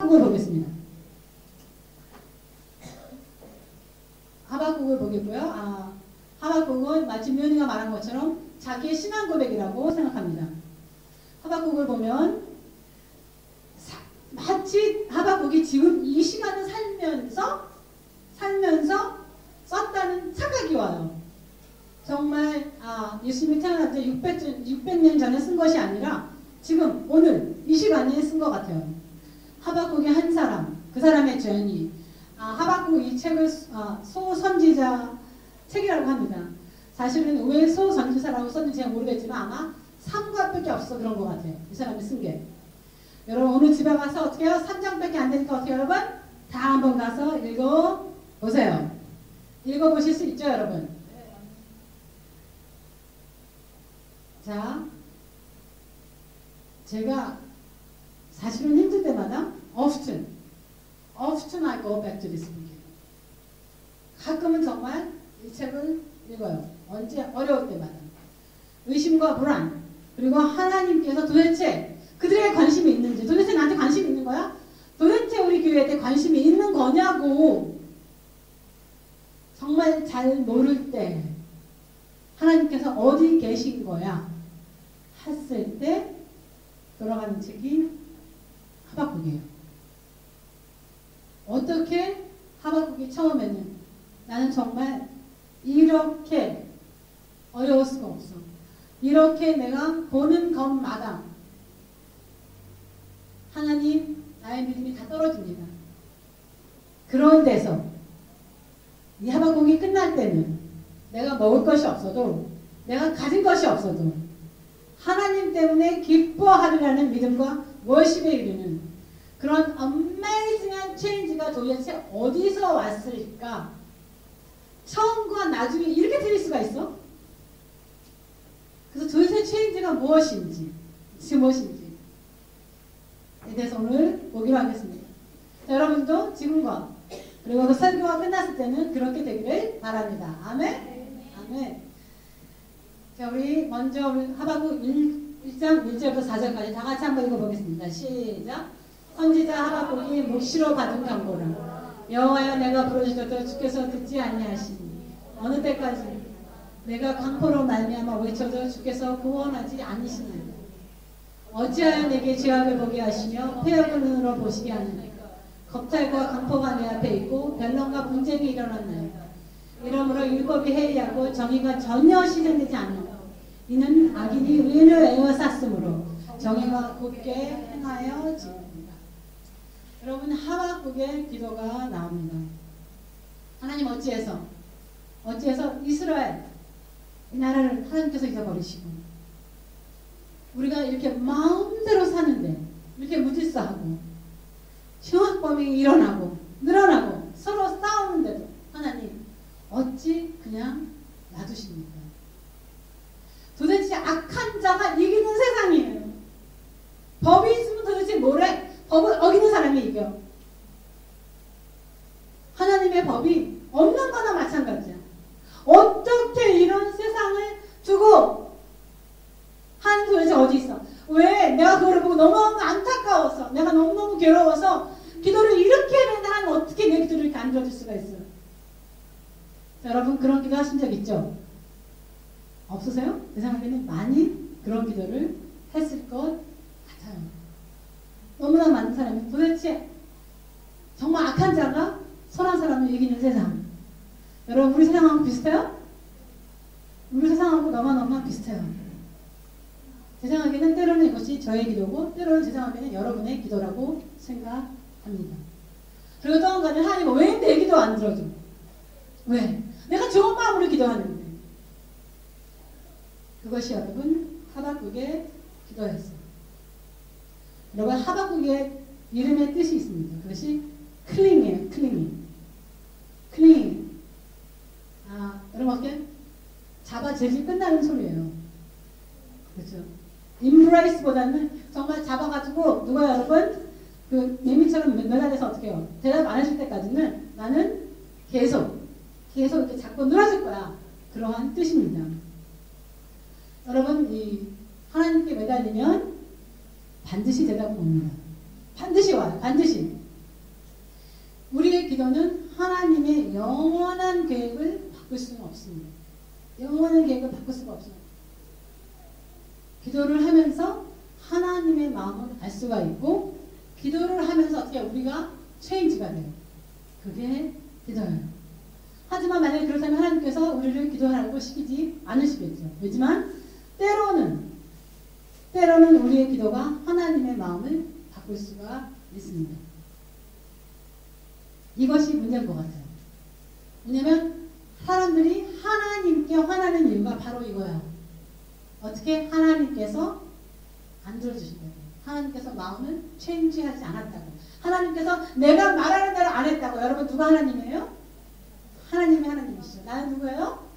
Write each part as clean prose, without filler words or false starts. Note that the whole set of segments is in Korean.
하박국을 보겠습니다. 하박국을 보겠고요. 하박국은 마치 묘니가 말한 것처럼 자기의 신앙 고백이라고 생각합니다. 하박국을 보면 마치 하박국이 지금 이 시간을 살면서 썼다는 착각이 와요. 정말 예수님이 태어날 때 600년 전에 쓴 것이 아니라 지금 오늘 이 시간에 쓴 것 같아요. 하박국의 한 사람, 그 사람의 죄인이 하박국 이 책을 소선지자 책이라고 합니다. 사실은 왜 소선지자라고 썼는지 제가 모르겠지만 아마 3권밖에 없어 그런 것 같아요. 이 사람이 쓴 게. 여러분 오늘 집에 가서 어떻게 해요? 3장밖에 안 되니까 어떻게 해요, 여러분? 다 한번 가서 읽어보세요. 읽어보실 수 있죠, 여러분? 자, 제가 사실은 힘들 때마다 often I go back to this book. 가끔은 정말 이 책을 읽어요. 언제? 어려울 때마다. 의심과 불안, 그리고 하나님께서 도대체 그들에게 관심이 있는지, 도대체 나한테 관심이 있는 거야? 도대체 우리 교회에 관심이 있는 거냐고 정말 잘 모를 때 하나님께서 어디 계신 거야? 했을 때 돌아가는 책이 하박국이에요. 어떻게 하박국이 처음에는 나는 정말 이렇게 어려울 수가 없어. 이렇게 내가 보는 것마다 하나님 나의 믿음이 다 떨어집니다. 그런 데서 이 하박국이 끝날 때는 내가 먹을 것이 없어도 내가 가진 것이 없어도 하나님 때문에 기뻐하리라는 믿음과 월십에 이르는 그런 어메이징한 체인지가 도대체 어디서 왔을까? 처음과 나중에 이렇게 틀릴 수가 있어? 그래서 도대체 체인지가 무엇인지 에 대해서 오늘 보기로 하겠습니다. 자, 여러분도 지금과 그리고 그 설교가 끝났을 때는 그렇게 되기를 바랍니다. 아멘? 아멘. 자, 우리 먼저 하박국 1장 1절부터 4절까지 다 같이 한번 읽어보겠습니다. 시작. 선지자 하박국이 묵시로 받은 경고라. 여호와여, 내가 부르짖어도 주께서 듣지 아니하시니 어느 때까지 내가 강포로 말미암아 외쳐도 주께서 구원하지 아니시나이까. 어찌하여 내게 죄악을 보게 하시며 패역을 눈으로 보시게 하느냐. 겁탈과 강포가 내 앞에 있고 변론과 분쟁이 일어났나이까. 이러므로 율법이 해이하고 정의가 전혀 실현되지 않는 이는 악인이 의인을 에워쌌으므로 정의가 곧게 행하여 지릅니다. 여러분, 하박국의 기도가 나옵니다. 하나님 어찌해서 이스라엘 이 나라를 하나님께서 잊어버리시고 우리가 이렇게 마음대로 사는데 이렇게 무질서하고 흉악범이 일어나고 늘어나고 서로 싸우는데도 하나님 어찌 그냥 놔두십니까? 도대체 악한 자가 이기는 세상이에요. 법이 있으면 도대체 뭐래? 법을 어기는 사람이 이겨. 하나님의 법이 없는 거나 마찬가지야. 어떻게 이런 세상을 두고 하나님 도대체 어디 있어? 왜? 내가 그거를 보고 너무너무 안타까워서 내가 너무너무 괴로워서 기도를 이렇게 했는데 하나님 어떻게 내 기도를 이렇게 안 들어줄 수가 있어요? 자, 여러분 그런 기도 하신 적 있죠? 없으세요? 제 생각에는 많이 그런 기도를 했을 것 같아요. 너무나 많은 사람이 도대체 정말 악한 자가 선한 사람을 이기는 세상. 여러분 우리 세상하고 비슷해요? 우리 세상하고 너무너무 비슷해요. 제 생각에는 때로는 이것이 저의 기도고 때로는 제 생각에는 여러분의 기도라고 생각합니다. 그리고 또 한 가지는 하나님 왜 내 기도 안 들어줘? 왜? 내가 좋은 마음으로 기도하는데. 그것이 여러분 하박국의 기도였어요. 여러분 하박국의 이름의 뜻이 있습니다. 그것이 클링이에요. 클링. 여러분 어떻게? 잡아재지 끝나는 소리예요. 그렇죠? 임브레이스보다는 정말 잡아가지고 누가 여러분 그 매미처럼 매달려서 어떻게 해요? 대답 안 해줄 때까지는 나는 계속 이렇게 잡고 놀아줄 거야. 그러한 뜻입니다. 여러분 이 하나님께 매달리면 반드시 대답 옵니다. 반드시 와요. 반드시. 우리의 기도는 하나님의 영원한 계획을 바꿀 수는 없습니다. 영원한 계획을 바꿀 수가 없습니다. 기도를 하면서 하나님의 마음을 알 수가 있고, 기도를 하면서 어떻게 우리가 체인지가 돼요. 그게 기도예요. 하지만 만약에 그렇다면 하나님께서 우리를 기도하라고 시키지 않으시겠죠. 그렇지만 때로는 우리의 기도가 하나님의 마음을 바꿀 수가 있습니다. 이것이 문제인 것 같아요. 왜냐면 사람들이 하나님께 화나는 이유가 바로 이거예요. 어떻게 하나님께서 안 들어주신다고. 하나님께서 마음을 체인지하지 않았다고. 하나님께서 내가 말하는 대로 안 했다고. 여러분 누가 하나님이에요? 하나님이 하나님이시죠. 나는 누구예요?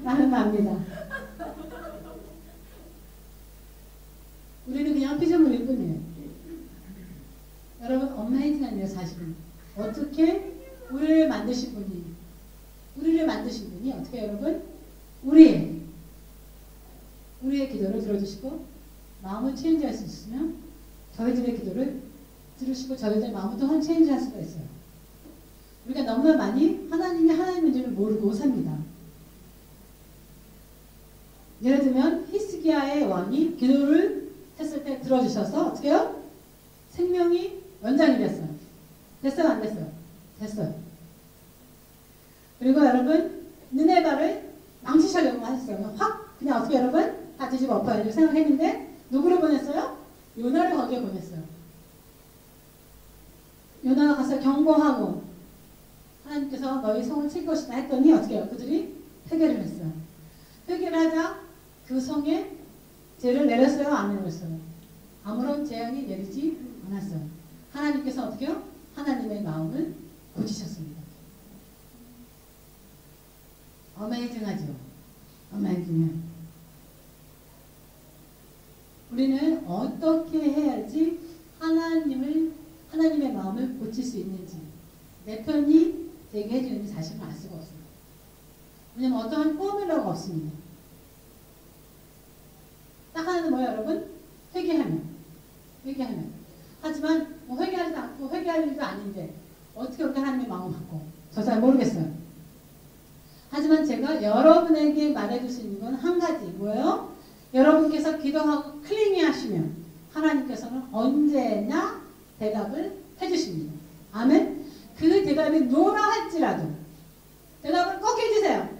나는 납니다. 우리는 그냥 피조물일 뿐이에요. 여러분 엄마이팅한데요. 사실은 어떻게 우리를 만드신 분이 어떻게 여러분 우리의 기도를 들어주시고 마음을 체인지할 수 있으면 저희들의 기도를 들으시고 저희들의 마음을 또한 체인지할 수가 있어요. 우리가 너무나 많이 하나님이 하나님인 줄 모르고 삽니다. 예를 들면 히스기야의 왕이 기도를 했을 때 들어주셔서 어떻게 해요? 생명이 연장이 됐어요. 됐어요? 안 됐어요? 됐어요. 그리고 여러분 느네바를 망치시려고 하셨어요. 확 그냥 어떻게 여러분 다 뒤집어 엎어야지 생각했는데 누구를 보냈어요? 요나를 거기에 보냈어요. 요나가 가서 경고하고 하나님께서 너희 성을 칠 것이다 했더니 어떻게 해요? 그들이 회개를 했어요. 회개를 하자 그 성에 죄를 내렸어요? 안 내렸어요? 아무런 재앙이 내리지 않았어요. 하나님께서 어떻게 해요? 하나님의 마음을 고치셨습니다. 어메이징하죠? 어메이징해요. 우리는 어떻게 해야지 하나님의 마음을 고칠 수 있는지 내 편이 되게 해주는지 자신을 알 수가 없습니다. 왜냐면 어떠한 포뮬러가 없습니다. 딱 하나는 뭐예요 여러분? 회개하면. 하지만 뭐 회개하지도 않고 회개할 일도 아닌데 어떻게 그렇게 하나님의 마음을 바꿔? 저 잘 모르겠어요. 하지만 제가 여러분에게 말해줄 수 있는 건 한 가지 뭐예요? 여러분께서 기도하고 클링이 하시면 하나님께서는 언제나 대답을 해주십니다. 아멘? 그 대답이 노라 할지라도 대답을 꼭 해주세요.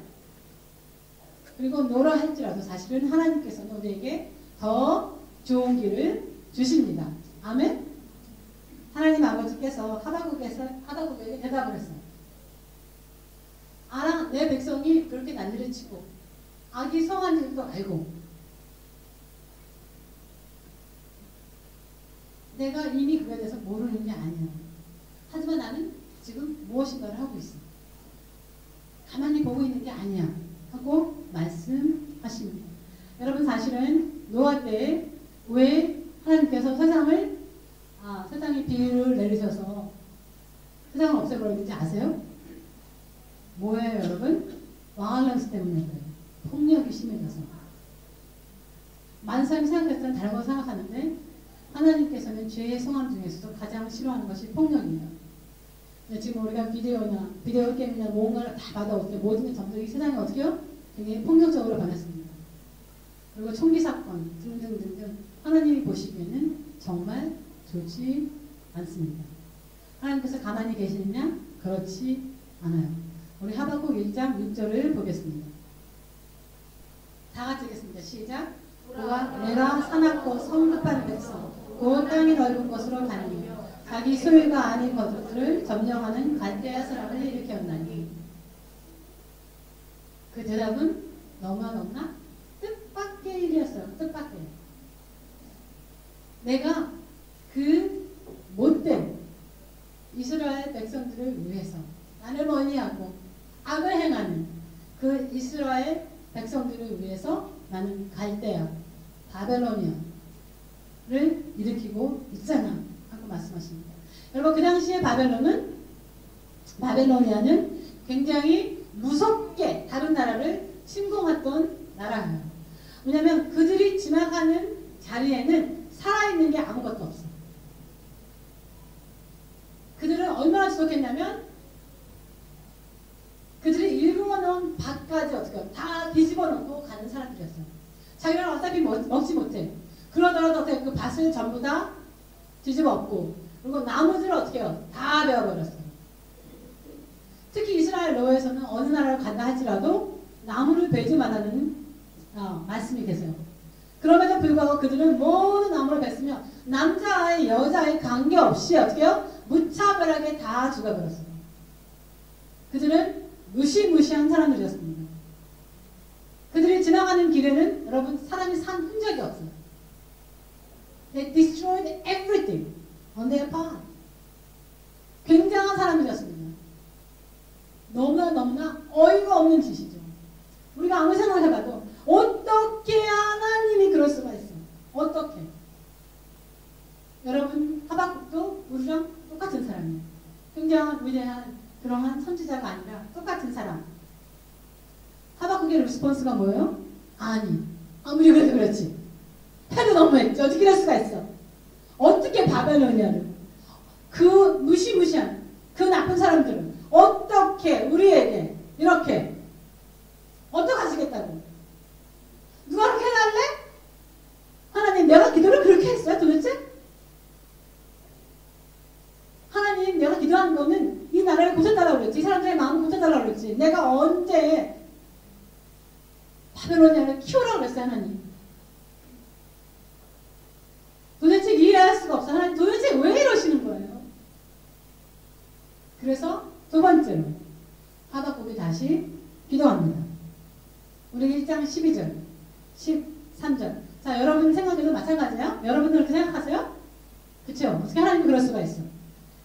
그리고 노라 할지라도 사실은 하나님께서는 우리에게 더 좋은 길을 주십니다. 아멘? 하나님 아버지께서 하박국에게 대답을 했어요. 알아, 내 백성이 그렇게 난리를 치고 악이 성한 줄도 알고 내가 이미 그거에 대해서 모르는 게 아니야. 하지만 나는 지금 무엇인가를 하고 있어. 가만히 보고 있는 게 아니야. 하고 말씀하십니다. 여러분 사실은 노아 때 왜 하나님께서 세상에 비를 내리셔서 세상을 없애버리는지 아세요? 뭐예요 여러분? 왕알랑스 때문에 그래요. 폭력이 심해져서. 많은 사람이 생각했을 땐 다른 거 생각하는데 하나님께서는 죄의 성함 중에서도 가장 싫어하는 것이 폭력이에요. 지금 우리가 비디오 게임이나 뭔가를 다 받아올 때 모든 게 점점 이 세상이 어떻게 해요? 되게 폭력적으로 변했습니다. 그리고 총기 사건 등등등등 하나님이 보시기에는 정말 좋지 않습니다. 하나님께서 가만히 계시느냐? 그렇지 않아요. 우리 하박국 1장 6절을 보겠습니다. 다 같이 읽겠습니다. 시작. 내가 사납고 성급한 백성 곧 땅이 넓은 곳으로 다니며 자기 소유가 아닌 것들을 점령하는 갈대아 사람을 일으켰나니. 그 대답은 너무나 뜻밖의 일이었어요. 뜻밖의. 내가 그 못된 이스라엘 백성들을 위해서 나를 멀리하고 악을 행하는 그 이스라엘 백성들을 위해서 나는 갈대아, 바벨로니아를 일으키고 있잖아 하고 말씀하십니다. 여러분 그 당시에 바벨로니아는 굉장히 무섭게 다른 나라를 침공했던 나라예요. 왜냐하면 그들이 지나가는 자리에는 살아있는 게 아무것도 없어. 그들은 얼마나 지독했냐면 그들이 일궈 놓은 밭까지 어떻게 다 뒤집어 놓고 가는 사람들이었어요. 자기는 어차피 먹지 못해. 그러더라도 어떻게 그 밭을 전부 다 뒤집어 엎고 그리고 나무들을 어떻게 해요? 다 베어버렸어요. 특히 이스라엘 로에서는 어느 나라를 간다 할지라도 나무를 베지 말라는 말씀이 계세요. 그럼에도 불구하고 그들은 모든 나무를 뱄으며 남자아이 여자아이 관계없이 어떻게 해요? 무차별하게 다 죽어버렸어요. 그들은 무시무시한 사람들이었습니다. 그들이 지나가는 길에는 여러분 사람이 산 흔적이 없어요. They destroyed everything on their path. 굉장한 사람들이었습니다. 너무나 어이가 없는 짓이죠. 우리가 아무 생각해봐도 어떻게 하나님이 그럴 수가 있어? 어떻게? 여러분 하박국도 우리랑 똑같은 사람이에요. 굉장한 위대한 그러한 선지자가 아니라 똑같은 사람. 하박국의 리스폰스가 뭐예요? 아니 아무리 그래도 그렇지. 패도 너무했지. 어떻게 이럴 수가 있어? 어떻게 바벨로니아를 그 무시무시한 그 나쁜 사람들은 어떻게 우리에게 이렇게 어떡하시겠다고? 누가 그렇게 해달래? 하나님 내가 기도를 그렇게 했어요 도대체? 하나님 내가 기도한 거는 이 나라를 고쳐달라고 그랬지. 이 사람들의 마음을 고쳐달라고 그랬지. 내가 언제 바벨로니아를 키우라고 그랬어요 하나님. 도대체 이해할 수가 없어. 하나님 도대체 왜 이러시는 거예요? 그래서 두 번째로 하박국이 다시 기도합니다. 우리 1장 12절 13절. 자 여러분 생각해도 마찬가지예요? 여러분들 그렇게 생각하세요? 그쵸? 어떻게 하나님이 그럴 수가 있어?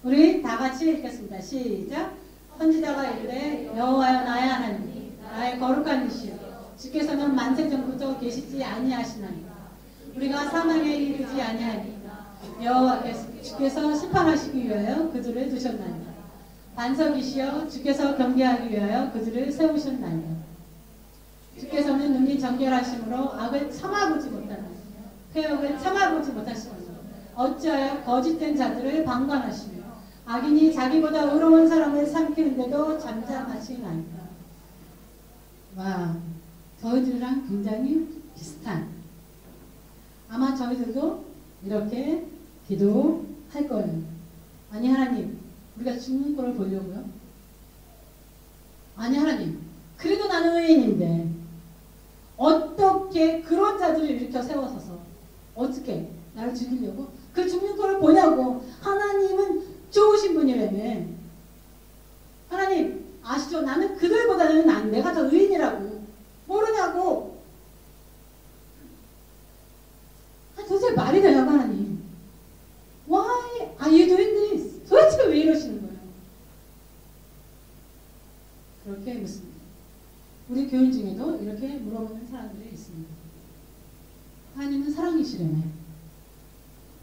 우리 다 같이 읽겠습니다. 시작. 선지자가 이르되 여호와여 나의 하나님 나의 거룩한 이시여 주께서는 만세 전부터 계시지 아니하시나니 우리가 사망에 이르지 아니하니 여호와께서 주께서 심판하시기 위하여 그들을 두셨나니 반석이시여 주께서 경계하기 위하여 그들을 세우셨나니 주께서는 눈이 정결하심으로 악을 참아보지 못하나 폐역을 참아보지 못하시면서 어찌하여 거짓된 자들을 방관하시며 악인이 자기보다 의로운 사람을 삼키는데도 잠잠하시나이까. 와, 저희들이랑 굉장히 비슷한. 아마 저희들도 이렇게 기도할 거예요. 아니 하나님, 우리가 죽는 꼴을 보려고요? 아니 하나님, 그래도 나는 의인인데 어떻게 그런 자들을 일으켜 세워서서 어떻게 나를 죽이려고? 그 죽는 꼴을 보냐고. 하나님은 좋으신 분이라며. 하나님 아시죠? 나는 그들보다는 내가 더 의인이라고. 모르냐고. 도대체 말이 되냐고 하나님. Why are you doing this? 도대체 왜 이러시는 거예요? 그렇게 묻습니다. 우리 교인 중에도 이렇게 물어보는 사람들이 있습니다. 하나님은 사랑이시려네.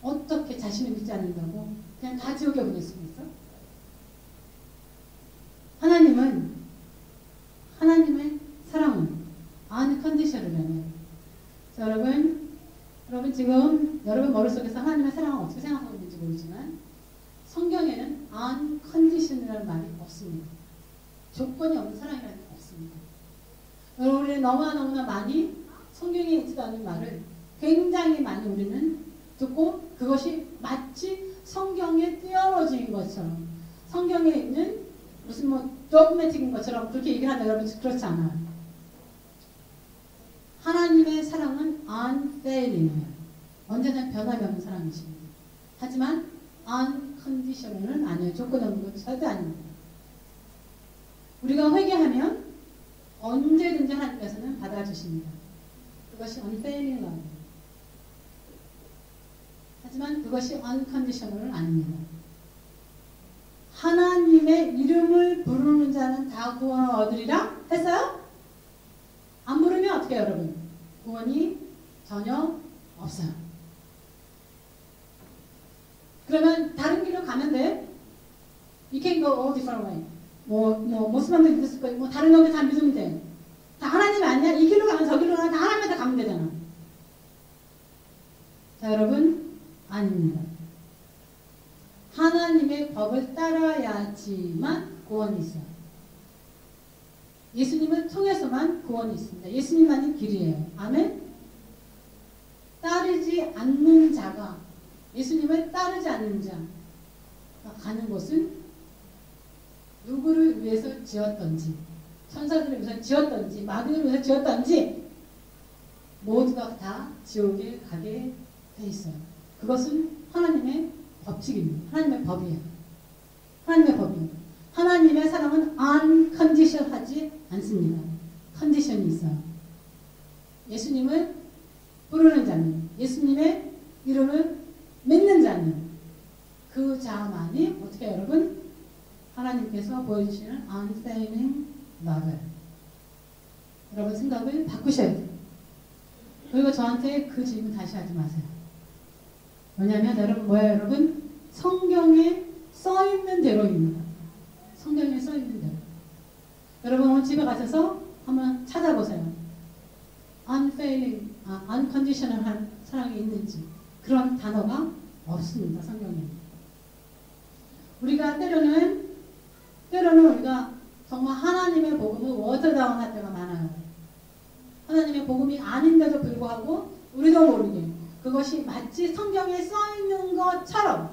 어떻게 자신을 믿지 않는다고 그냥 다 지옥에 보낼 수가 있어? 하나님의 사랑은 unconditional이라네요. 여러분 지금 여러분 머릿속에서 하나님의 사랑을 어떻게 생각하고 있는지 모르지만 성경에는 unconditional이라는 말이 없습니다. 조건이 없는 사랑이라는 게 없습니다. 여러분 우리는 너무나 많이 성경에 있지도 않은 말을 굉장히 많이 우리는 듣고 그것이 마치 성경에 띄어진 것처럼 성경에 있는 무슨 도그매틱인 것처럼 그렇게 얘기를 하는데 여러분 그렇지 않아요. 하나님의 사랑은 unfailing이에요. 언제나 변함이 없는 사랑이십니다. 하지만 unconditional은 아니에요. 조건 없는 건 절대 아닙니다. 우리가 회개하면 언제든지 하나님께서는 받아주십니다. 그것이 unfailing love입니다. 하지만 그것이 unconditional은 아닙니다. 하나님의 이름을 부르는 자는 다 구원을 얻으리라 했어요? 안 부르면 어떻게 해요 여러분? 구원이 전혀 없어요. 그러면 다른 길로 가면 돼? You can go all different way. 모슬람도 믿을 수 있고 다른 놈들 다 믿으면 돼. 다 하나님이 아니야? 이 길로 가면 저 길로 가면 다 하나님한테 가면 되잖아. 자 여러분 아닙니다. 하나님의 법을 따라야지만 구원이 있어요. 예수님을 통해서만 구원이 있습니다. 예수님만이 길이에요. 아멘? 따르지 않는 자가, 예수님을 따르지 않는 자가 가는 곳은 누구를 위해서 지었던지, 천사들을 위해서 지었던지, 마귀를 위해서 지었던지 모두가 다 지옥에 가게 돼 있어요. 그것은 하나님의 법칙입니다. 하나님의 법이에요. 하나님의 법이에요. 하나님의 사랑은 uncondition하지 않습니다. 컨디션이 있어요. 예수님을 부르는 자는, 예수님의 이름을 믿는 자는 그 자만이 어떻게 해요, 여러분? 하나님께서 보여주시는 unfailing love. 여러분 생각을 바꾸셔야 돼요. 그리고 저한테 그 질문 다시 하지 마세요. 왜냐하면 여러분 뭐예요, 여러분? 성경에 써있는 대로입니다. 성경에 써있는 대로. 여러분 오늘 집에 가셔서 한번 찾아보세요. unfailing, unconditional한 사랑이 있는지. 그런 단어가 없습니다. 성경에. 우리가 때로는 우리가 정말 하나님의 복음을 워터다운할 때가 많아요. 하나님의 복음이 아닌데도 불구하고 우리도 모르게 그것이 마치 성경에 써있는 것처럼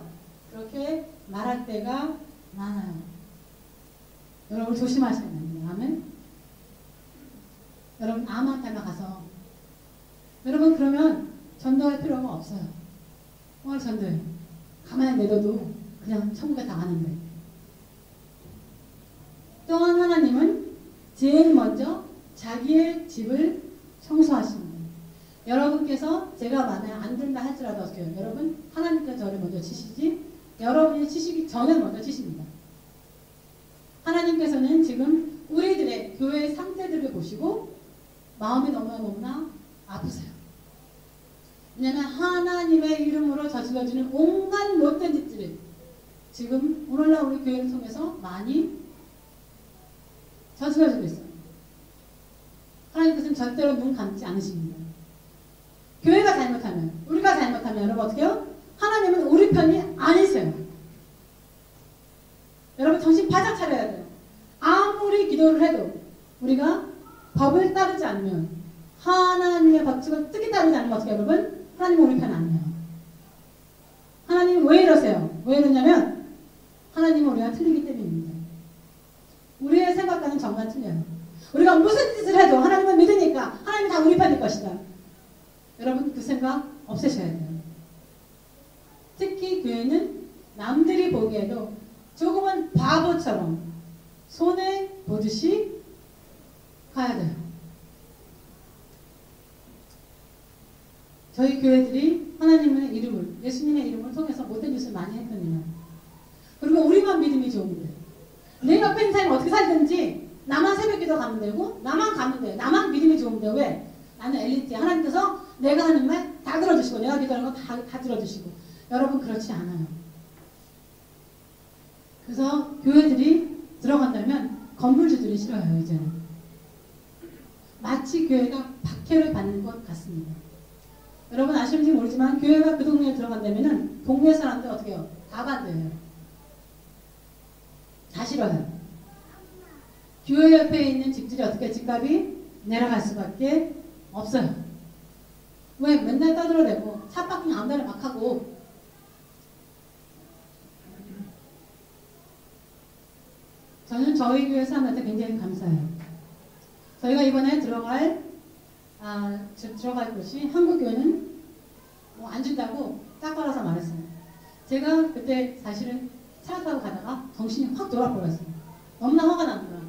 그렇게 말할 때가 많아요. 여러분 조심하셔야 됩니다. 아멘. 여러분 아무한테나 가서 여러분 그러면 전도할 필요가 없어요. 오늘 전도해. 가만히 내둬도 그냥 천국에 다 가는데. 또한 하나님은 제일 먼저 자기의 집을 청소하십니다. 여러분께서 제가 만약에 안 된다 할지라도 어떻게 해요? 여러분 하나님께서 저를 먼저 치시지 여러분이 치시기 전에 먼저 치십니다. 하나님께서는 지금 우리들의 교회의 상태들을 보시고 마음이 너무나 아프세요. 왜냐하면 하나님의 이름으로 저질러지는 온갖 못된 짓들을 지금 오늘날 우리 교회를 통해서 많이 저질러지고 있어요. 하나님께서는 절대로 눈 감지 않으십니다. 교회가 잘못하면, 우리가 잘못하면 여러분 어떻게 해요? 하나님은 우리 편이 아니세요. 여러분 정신 바짝 차려야 돼요. 아무리 기도를 해도 우리가 법을 따르지 않으면 하나님의 법칙을 뜻이 따르지 않으면 어떻게 해요, 여러분? 하나님은 우리 편 아니에요. 하나님은 왜 이러세요? 왜 이러냐면 하나님은 우리가 틀리기 때문입니다. 우리의 생각과는 정말 틀려요. 우리가 무슨 짓을 해도 하나님은 믿으니까 하나님은 다 우리 편일 것이다. 여러분 그 생각 없애셔야 돼요. 특히 교회는 남들이 보기에도 조금은 바보처럼 손에 보듯이 가야 돼요. 저희 교회들이 하나님의 이름을, 예수님의 이름을 통해서 못된 짓을 많이 했거든요. 그리고 우리만 믿음이 좋은데 내 옆에 있는 사람이 어떻게 살든지 나만 새벽기도 가면 되고 나만 가면 돼요. 나만 믿음이 좋은데 왜? 나는 엘리트야. 하나님께서 내가 하는 말 다 들어주시고 내가 기도하는 거 다 들어주시고. 여러분 그렇지 않아요. 그래서 교회들이 들어간다면 건물주들이 싫어요. 이제는 마치 교회가 박해를 받는 것 같습니다. 여러분 아시는지 모르지만 교회가 그 동네에 들어간다면 동네 사람들 어떻게 해요? 다 반대해요. 다 싫어요. 교회 옆에 있는 집들이 어떻게 집값이 내려갈 수밖에 없어요. 왜? 맨날 떠들어대고 차 파킹 아무데나 막 하고. 저는 저희 교회 사람한테 굉장히 감사해요. 저희가 이번에 들어갈 곳이 한국교회는 뭐 안 준다고 딱 걸어서 말했어요. 제가 그때 사실은 차 타고 가다가 정신이 확 돌아버렸어요. 너무나 화가 난 거야.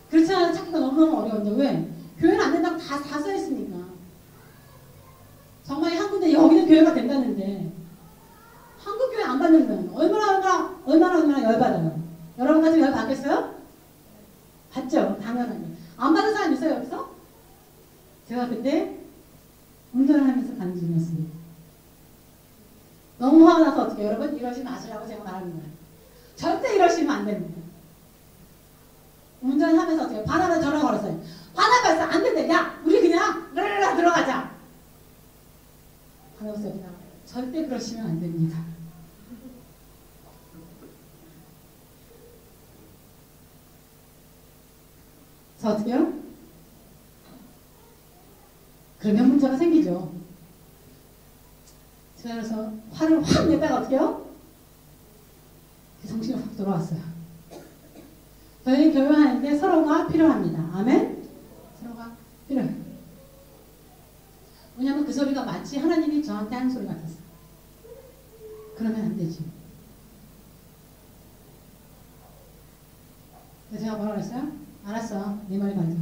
그렇지 않아도 찾기가 너무너무 어려운데 왜? 교회는 안 된다고 다 써있으니까. 정말 한 군데 여기는 교회가 된다는데 한국 교회 안 받는다면 얼마나 열받아요. 여러분 같은 열 받겠어요? 받죠. 당연하게. 안 받은 사람 있어요 여기서? 제가 그때 운전을 하면서 가는 중이었습니다. 너무 화가 나서 어떻게 여러분 이러지 마시라고 제가 말하는 거예요. 절대 이러시면 안 됩니다. 운전하면서 어떻게 바다로 전화 걸었어요. 바다 갔어. 안 된대. 야 우리 그냥 들어가자. 하면서 그냥 절대 그러시면 안 됩니다. 그래서 어떻게요? 그러면 문제가 생기죠. 제가 그래서 화를 확 내다가 어떻게요? 정신이 확 돌아왔어요. 저희 교회하는데 서로가 필요합니다. 아멘? 서로가 필요해요. 왜냐하면 그 소리가 마치 하나님이 저한테 하는 소리 같았어요. 그러면 안 되지. 그래서 제가 뭐라고 했어요? 알았어. 네 말이 맞아.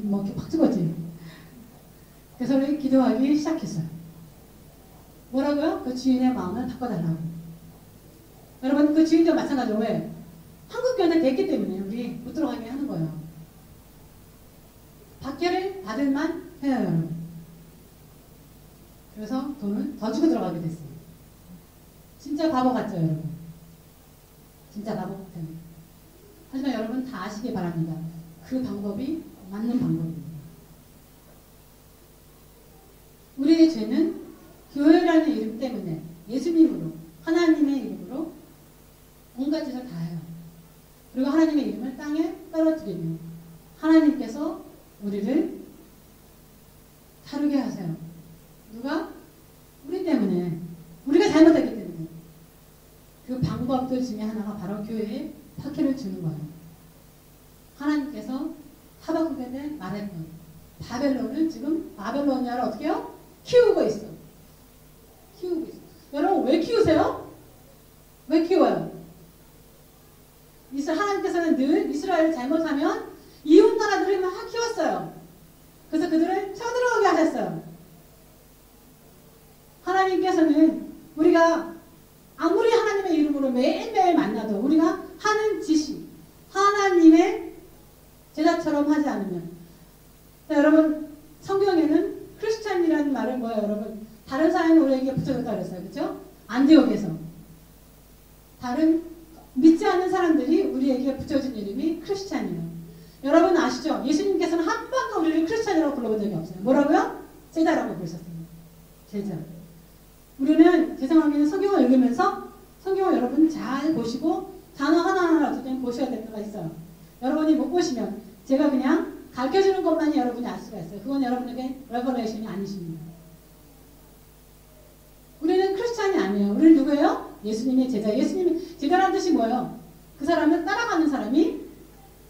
뭐 이렇게 팍 찍었지. 그래서 우리 기도하기 시작했어요. 뭐라고요? 그 주인의 마음을 바꿔달라고. 여러분 그 주인도 마찬가지로 왜? 한국교회는 됐기 때문에 우리 못 들어가게 하는 거예요. 박해를 받을 만 해요, 여러분. 그래서 돈을 더 주고 들어가게 됐어요. 진짜 바보 같죠, 여러분? 진짜 바보 같아요. 하지만 여러분 다 아시기 바랍니다. 그 방법이 맞는 방법입니다. 우리의 죄는 교회라는 이름 때문에 예수님으로, 하나님의 이름으로 온갖 짓을 다 해요. 그리고 하나님의 이름을 땅에 떨어뜨리며 하나님께서 우리를 다루게 하세요. 누가? 우리 때문에. 우리가 잘못했기 때문에. 그 방법들 중에 하나가 바로 교회에 박해를 주는 거예요. 하나님께서 하박국에 대해 말했던 바벨론을 지금 바벨로니아를 어떻게 해요? 키우고 있어. 키우고 있어. 여러분 왜 키우세요? 왜 키워요? 하나님께서는 늘 이스라엘 잘못하면 이웃 나라들을 막 키웠어요. 그래서 그들을 쳐들어오게 하셨어요. 하나님께서는 우리가 아무리 하나님의 이름으로 매일매일 만나도 우리가 하는 짓이 하나님의 제자처럼 하지 않으면, 여러분 성경에는 크리스찬이라는 말은 뭐예요? 여러분 다른 사람이 우리에게 붙여졌다고 그랬어요. 그렇죠? 안디옥에서 다른 믿지 않는 사람들이 우리에게 붙여진 이름이 크리스찬이에요. 여러분 아시죠? 예수님께서는 한 번도 우리를 크리스찬이라고 불러본 적이 없어요. 뭐라고요? 제자라고 부르셨어요. 제자. 우리는 죄송하게는 성경을 읽으면서 성경을 여러분 잘 보시고 단어 하나하나라도 좀 보셔야 될 때가 있어요. 여러분이 못 보시면 제가 그냥 가르쳐주는 것만이 여러분이 알 수가 있어요. 그건 여러분에게 레버레이션이 아니십니다. 우리는 크리스찬이 아니에요. 우리는 누구예요? 예수님의 제자. 예수님의 제자라는 뜻이 뭐예요? 그 사람을 따라가는 사람이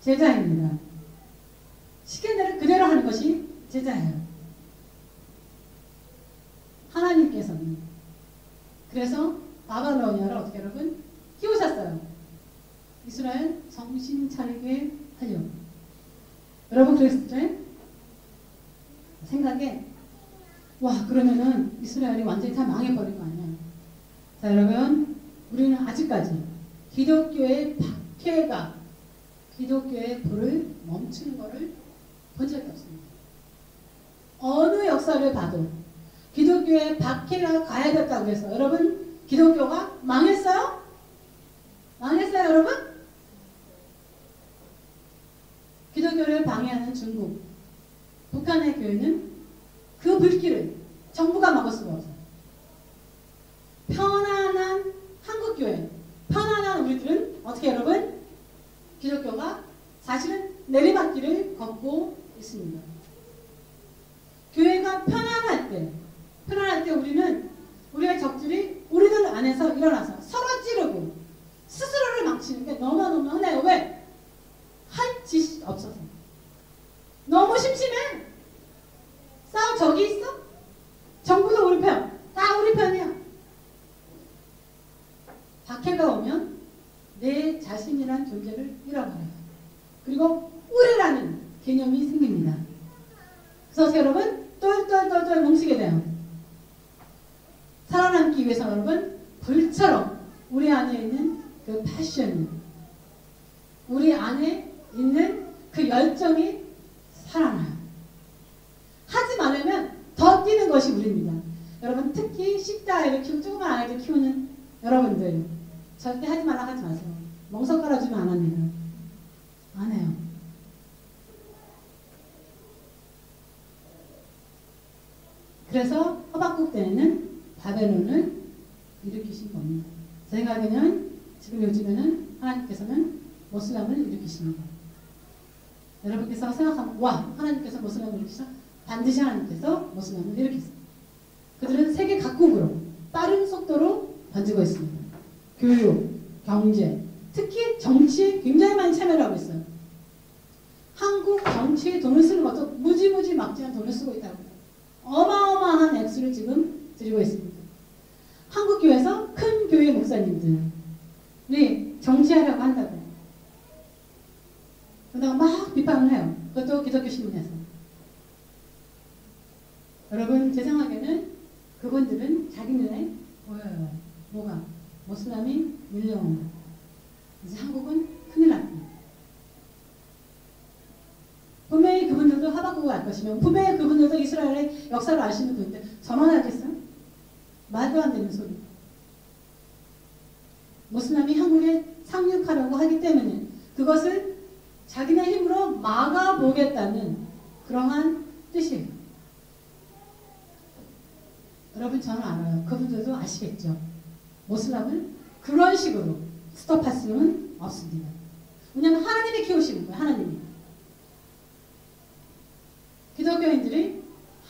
제자입니다. 시킨 대로 그대로 하는 것이 제자예요. 하나님께서는 그래서 바벨로니아를 어떻게 여러분 키우셨어요. 이스라엘 정신 차리게 하려고. 여러분 그랬을 때 생각에 와 그러면은 이스라엘이 완전히 다 망해버린 거 아니야. 자 여러분 우리는 아직까지 기독교의 박해가 기독교의 불을 멈추는 것을 본 적이 없습니다. 어느 역사를 봐도 기독교의 박해가 가야 됐다고 해서 여러분 기독교가 망했어요? 망했어요 여러분? 기독교를 방해하는 중국, 북한의 교회는 그 불길을 정부가 막을 수가 없어요. 편안한 한국교회, 편안한 우리들은 어떻게 여러분? 기독교가 사실은 내리막길을 걷고 있습니다. 교회가 편안할 때 우리는 우리의 적들이 우리들 안에서 일어나서 서로 찌르고 스스로를 망치는 게 너무너무 흔해요. 왜? 할 짓이 없어서. 너무 심심해. 싸울 적이 있어? 정부도 우리 편. 다 우리 편이야. 박해가 오면 내 자신이란 존재를 잃어버려요. 그리고 우리라는 개념이 생깁니다. 그래서 여러분 똘똘똘똘 뭉치게 돼요. 살아남기 위해서 여러분 불처럼 우리 안에 있는 그 패션이 우리 안에 있는 그 열정이 살아나요. 하지 말으면 더 뛰는 것이 우리입니다. 여러분 특히 식자아이를 키우고 조그만 아이를 키우는 여러분들 절대 하지 말라 하지 마세요. 멍석 깔아주면 안 합니다. 안 해요. 그래서 하박국 때는 바벨론을 일으키신 겁니다. 제 생각에는 지금 요즘에는 하나님께서는 모슬람을 일으키시는 거예요. 여러분께서 생각하면 와 하나님께서 모슬람을 일으키시나? 반드시 하나님께서 모슬람을 일으키세요. 그들은 세계 각국으로 빠른 속도로 번지고 있습니다. 교육, 경제, 특히 정치에 굉장히 많이 참여를 하고 있어요. 한국 정치에 돈을 쓰는 것도 무지무지 막지한 돈을 쓰고 있다고 해요. 어마어마한 액수를 지금 들이고 있습니다. 한국 교회에서 큰 교회 목사님들이 정치하려고 한다고. 그러다가 막 비판을 해요. 그것도 기독교 신문에서. 여러분 제 생각에는 그분들은 자기 눈에 보여요. 뭐가? 모슬람이 밀려오는 거. 이제 한국은 큰일 났다. 분명히 그분들도 하박국을 알 것이며 분명히 그분들도 이스라엘의 역사를 아시는 분인데 저만 알겠어요? 말도 안 되는 소리. 모슬람이 한국에 상륙하려고 하기 때문에 그것을 자기네 힘으로 막아보겠다는 그러한 뜻이에요. 여러분 저는 알아요. 그분들도 아시겠죠. 모슬람을 그런 식으로 스톱할 수는 없습니다. 왜냐하면 하나님이 키우시는 거예요. 하나님이. 기독교인들이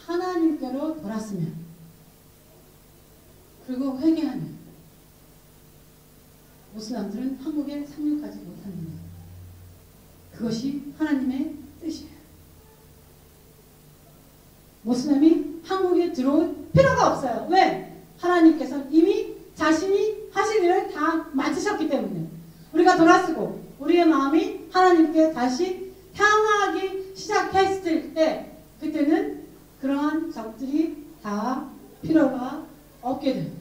하나님께로 돌았으면 그리고 회개하면 모슬람들은 한국에 상륙하지 못합니다. 그것이 하나님의 뜻이에요. 모슬람이 한국에 들어올 필요가 없어요. 왜? 하나님께서 이미 자신이 하실 일을 다 마치셨기 때문에 우리가 돌아서고 우리의 마음이 하나님께 다시 향하기 시작했을 때 그때는 그러한 적들이 다 필요가 없게 돼요.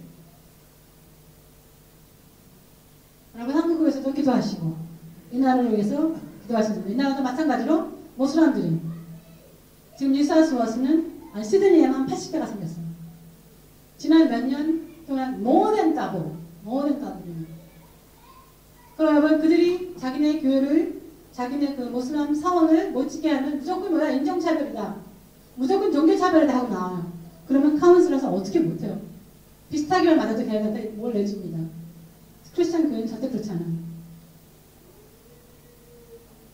여러분 한국에서도 기도하시고 이 나라를 위해서 기도하셨습니다. 이 나라도 마찬가지로 모슬람들이 지금 뉴사우스웨일스는 시드니에만 80개가 생겼어요. 지난 몇 년 동안 more than double. 그럼 여러분 그들이 자기네 교회를 자기네 그 모슬람 사원을 못 지게 하면 무조건 뭐야? 인종차별이다. 무조건 종교차별이다 하고 나와요. 그러면 카운슬에서 어떻게 못해요? 비슷하기만 맞아도 걔네한테 뭘 내줍니다. 크리스찬 교회는 절대 그렇지 않아요.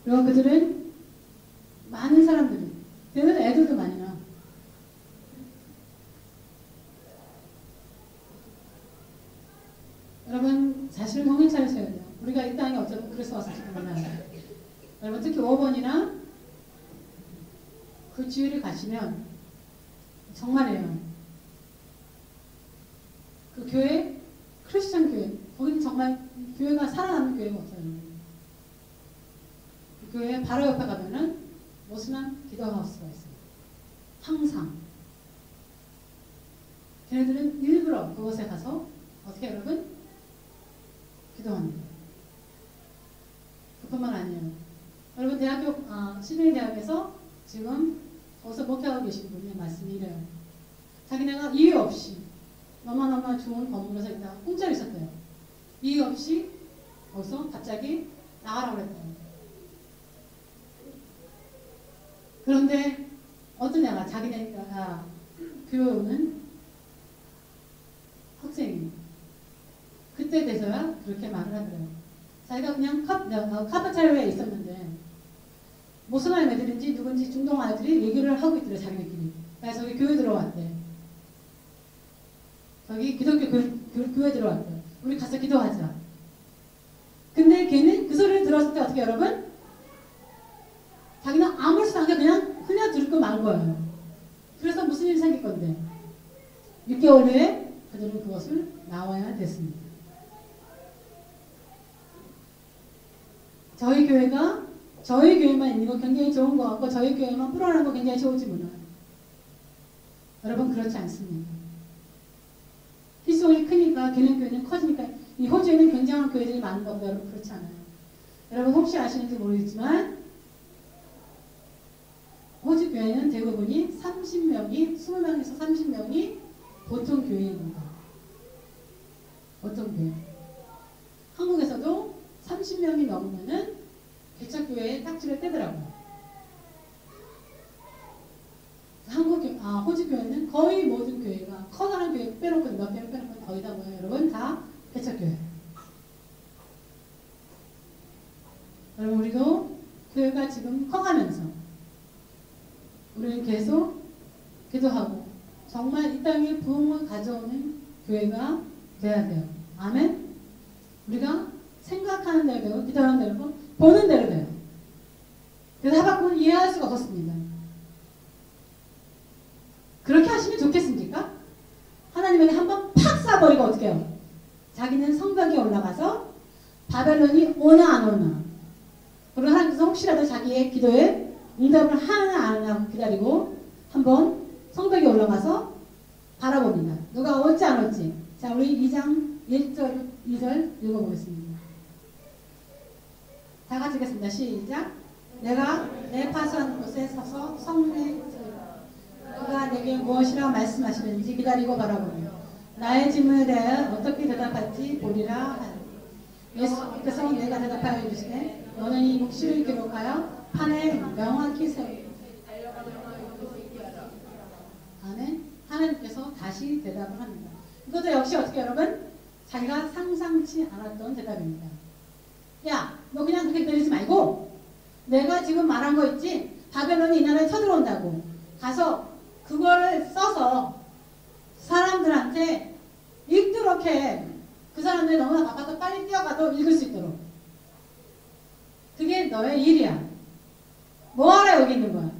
그리고 그들은 많은 사람들이 걔네는 애들도 많이 나. 여러분 자신을 정신 차리셔야 돼요. 우리가 이 땅에 어쩌면 그래서 왔을지 몰라요. 여러분 특히 5번이나 그 주위를 가시면 정말이에요. 그 교회, 크리스천 교회, 거기는 정말 교회가 살아남는 교회가 없어요. 그 교회 바로 옆에 가면은 모슬람 기도하우스가 있어요. 항상. 걔네들은 일부러 그곳에 가서 어떻게 여러분? 기도합니다. 그뿐만 아니에요. 여러분 대학교, 시드니 대학에서 지금 거기서 목회하고 계신 분의 말씀이 이래요. 자기네가 이유 없이 너무너무 좋은 건물에서 있다가 공짜로 있었대요. 이유 없이 거기서 갑자기 나가라고 그랬대요. 그런데 어떤 애가 자기네가 교회 오는 학생이 그때 돼서야 그렇게 말을 하더래요. 자기가 그냥 카파차리에 있었는데 모슬람 애들인지 누군지 중동 아이들이 얘기를 하고 있더래 자기네끼리. 그래서 저기 교회 들어왔대. 저기 기독교 교회 들어왔대. 우리 가서 기도하자. 근데 걔는 그 소리를 들었을 때 어떻게 여러분? 자기는 아무렇지도 않게 그냥 흘려들고 만 거예요. 그래서 무슨 일이 생길 건데 6개월 후에 그들은 그것을 나와야 됐습니다. 저희 교회만 있는 거 굉장히 좋은 것 같고 저희 교회만 풀어나는 거 굉장히 좋을지 몰라요. 여러분 그렇지 않습니다. 희소이 크니까 걔네 교회는 커지니까 이 호주에는 굉장한 교회들이 많은 겁니다. 여러분 그렇지 않아요. 여러분 혹시 아시는지 모르겠지만 호주 교회는 대부분이 20명에서 30명이 보통 교회입니다. 보통 교회. 한국에서도 30명이 넘으면은 개척교회에 딱지를 떼더라고요. 호주 교회는 거의 모든 교회가 커다란 교회 빼놓고 몇 개 빼놓고 거의 다 뭐예요? 여러분 다 개척교회. 여러분 우리도 교회가 지금 커가면서 우리는 계속 기도하고 정말 이 땅에 부흥을 가져오는 교회가 돼야 돼요. 아멘? 우리가 생각하는 대로 되고 기도하는 대로 되고 보는 대로 돼요. 그래서 하박국은 이해할 수가 없었습니다. 그렇게 하시면 좋겠습니까? 하나님에게 한번 팍 쏴버리고 어떻게 해요? 자기는 성벽에 올라가서 바벨론이 오나 안 오나 그리고 하나님께서 혹시라도 자기의 기도에 응답을 하나 안 하고 기다리고 한번 성벽에 올라가서 바라봅니다. 누가 올지 안 올지. 자, 우리 2장 1절 2절 읽어보겠습니다. 다 같이 읽겠습니다. 시작. 내가 내 파수한 곳에 서서 성문에 그가 내게 무엇이라 말씀하시는지 기다리고 바라보며 나의 질문에 대하여 어떻게 대답할지 보리라 하니 예수께서 내가 대답하여 이르시되 너는 이 묵시를 기록하여 판에 명확히 세우고 아멘. 하나님께서 다시 대답을 합니다. 이것도 역시 어떻게 여러분? 자기가 상상치 않았던 대답입니다. 야, 너 그냥 그렇게 때리지 말고 내가 지금 말한 거 있지? 바벨론이 이 나라에 쳐들어온다고 가서 그거를 써서 사람들한테 읽도록 해. 그 사람들이 너무나 바빠서 빨리 뛰어가도 읽을 수 있도록. 그게 너의 일이야. 뭐하러 여기 있는 거야?